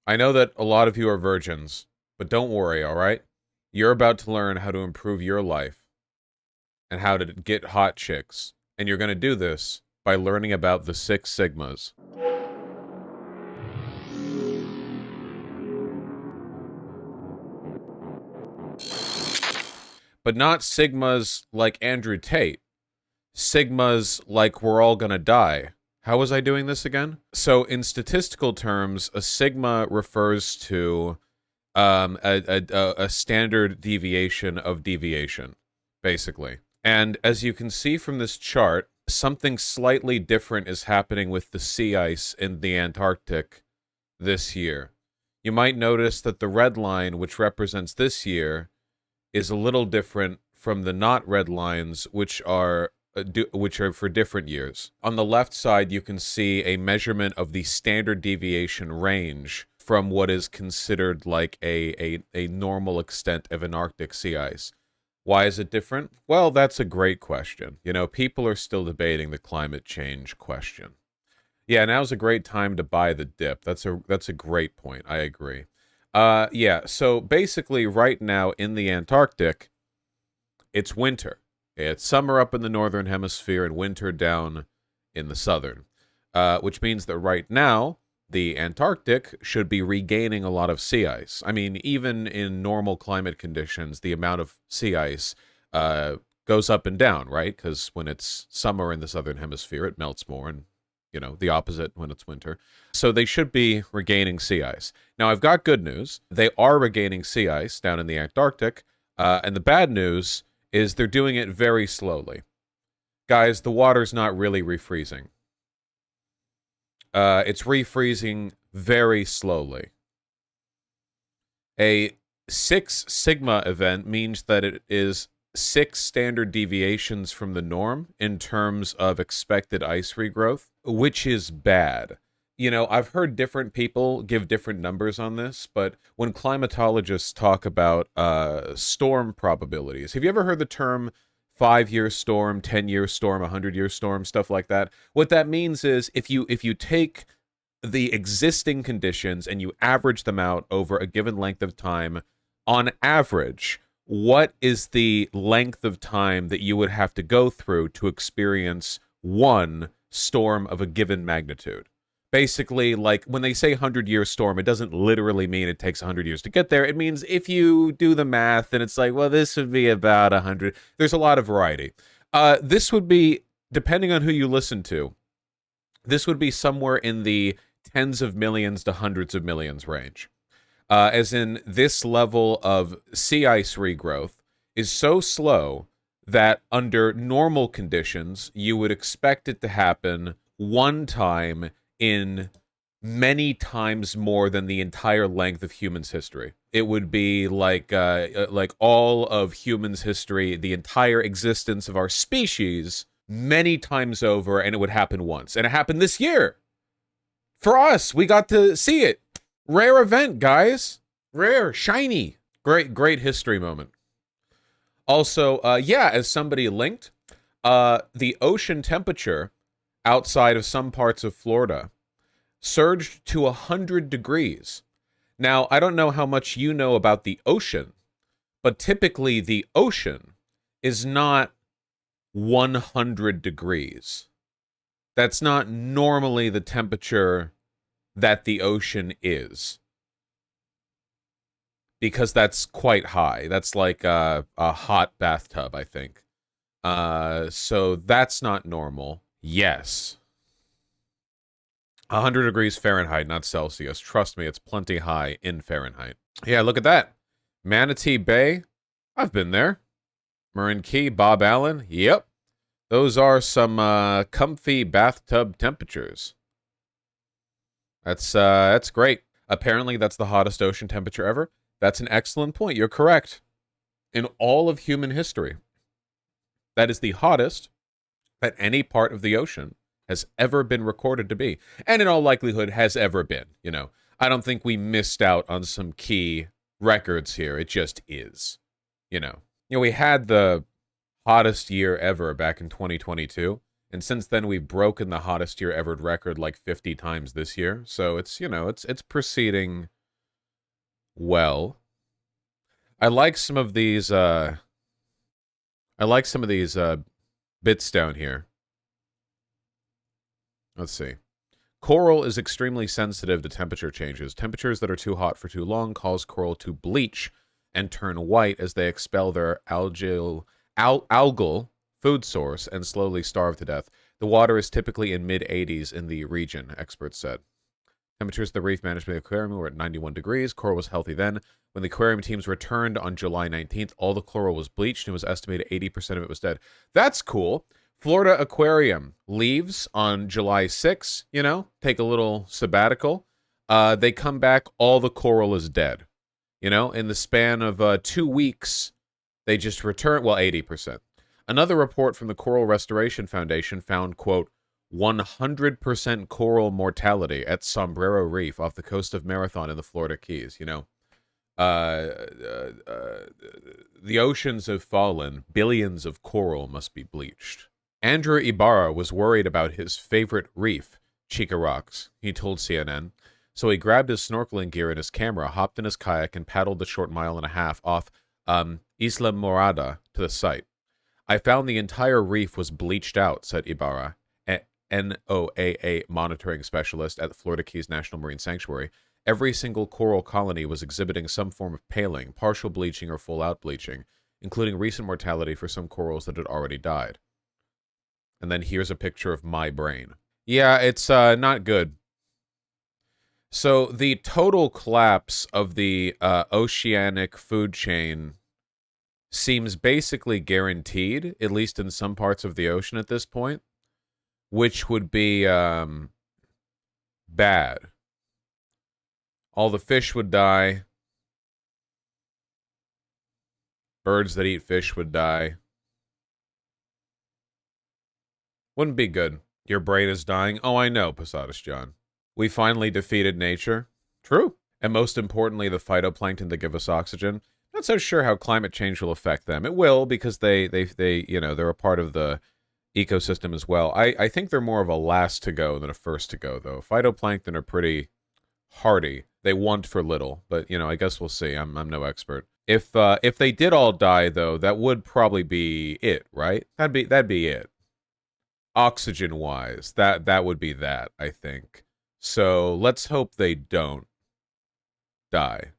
I know that a lot of you are virgins, but don't worry, alright? You're about to learn how to improve your life and how to get hot chicks. And you're going to do this by learning about the Six Sigmas. But not Sigmas like Andrew Tate. Sigmas like we're all going to die. How was I doing this again? So in statistical terms, a sigma refers to a standard deviation of deviation, basically. And as you can see from this chart, something slightly different is happening with the sea ice in the Antarctic this year. You might notice that the red line, which represents this year, is a little different from the not red lines, which are for different years. On the left side, you can see a measurement of the standard deviation range from what is considered like a normal extent of an Arctic sea ice. Why is it different? Well, that's a great question. You know, people are still debating the climate change question. Yeah, now's a great time to buy the dip. That's a great point. I agree. Yeah, so basically right now in the Antarctic, it's winter. It's summer up in the northern hemisphere and winter down in the southern, which means that right now, the Antarctic should be regaining a lot of sea ice. I mean, even in normal climate conditions, the amount of sea ice goes up and down, right? Because when it's summer in the southern hemisphere, it melts more, and, you know, the opposite when it's winter. So they should be regaining sea ice. Now, I've got good news. They are regaining sea ice down in the Antarctic, and the bad news is they're doing it very slowly. Guys, the water's not really refreezing. It's refreezing very slowly. A 6 sigma event means that it is 6 standard deviations from the norm in terms of expected ice regrowth, which is bad. You know, I've heard different people give different numbers on this, but when climatologists talk about storm probabilities, have you ever heard the term 5-year storm, 10-year storm, 100-year storm, stuff like that? What that means is if you take the existing conditions and you average them out over a given length of time, on average, what is the length of time that you would have to go through to experience one storm of a given magnitude? Basically, like, when they say 100-year storm, it doesn't literally mean it takes 100 years to get there. It means if you do the math, and it's like, well, this would be about 100. There's a lot of variety. This would be, depending on who you listen to, this would be somewhere in the tens of millions to hundreds of millions range. As in, this level of sea ice regrowth is so slow that under normal conditions, you would expect it to happen one time in many times more than the entire length of humans' history. It would be like all of humans' history, the entire existence of our species, many times over, and it would happen once. And it happened this year. For us, we got to see it. Rare event, guys. Rare, shiny. Great history moment. Also, yeah, as somebody linked, the ocean temperature outside of some parts of Florida surged to 100 degrees. Now, I don't know how much you know about the ocean, but typically the ocean is not 100 degrees. That's not normally the temperature that the ocean is, because that's quite high. That's like a hot bathtub, I think. So that's not normal. Yes. 100 degrees Fahrenheit, not Celsius. Trust me, it's plenty high in Fahrenheit. Yeah, look at that. Manatee Bay. I've been there. Marin Key, Bob Allen. Yep. Those are some comfy bathtub temperatures. That's great. Apparently, that's the hottest ocean temperature ever. That's an excellent point. You're correct. In all of human history, that is the hottest that any part of the ocean has ever been recorded to be. And in all likelihood has ever been, you know. I don't think we missed out on some key records here. It just is, you know. You know, we had the hottest year ever back in 2022. And since then, we've broken the hottest year ever record like 50 times this year. So it's, you know, it's proceeding Well, I like some of these bits down here. Let's see. Coral is extremely sensitive to temperature changes. Temperatures that are too hot for too long cause coral to bleach and turn white as they expel their algal food source and slowly starve to death. The water is typically in mid-80s in the region, experts said. Temperatures at the reef management aquarium were at 91 degrees. Coral was healthy then. When the aquarium teams returned on July 19th, all the coral was bleached and it was estimated 80% of it was dead. That's cool. Florida Aquarium leaves on July 6th, take a little sabbatical. They come back, all the coral is dead. In the span of 2 weeks, they just return, 80%. Another report from the Coral Restoration Foundation found, quote, 100% coral mortality at Sombrero Reef off the coast of Marathon in the Florida Keys. The oceans have fallen. Billions of coral must be bleached. Andrew Ibarra was worried about his favorite reef, Chica Rocks, he told CNN. So he grabbed his snorkeling gear and his camera, hopped in his kayak, and paddled the short mile and a half off Isla Morada to the site. I found the entire reef was bleached out, said Ibarra, NOAA monitoring specialist at the Florida Keys National Marine Sanctuary. Every single coral colony was exhibiting some form of paling, partial bleaching, or full-out bleaching, including recent mortality for some corals that had already died. And then here's a picture of my brain. Yeah, it's not good. So the total collapse of the oceanic food chain seems basically guaranteed, at least in some parts of the ocean at this point, which would be bad. All the fish would die. Birds that eat fish would die. Wouldn't be good. Your brain is dying. Oh, I know, Posadas John. We finally defeated nature. True. And most importantly, the phytoplankton that give us oxygen. Not so sure how climate change will affect them. It will, because they're a part of the ecosystem as well. I think they're more of a last to go than a first to go, though. Phytoplankton are pretty hardy. They want for little, but I guess we'll see. I'm no expert. If they did all die, though, that would probably be it, right? That'd be it. Oxygen wise, that would be that, I think. So let's hope they don't die.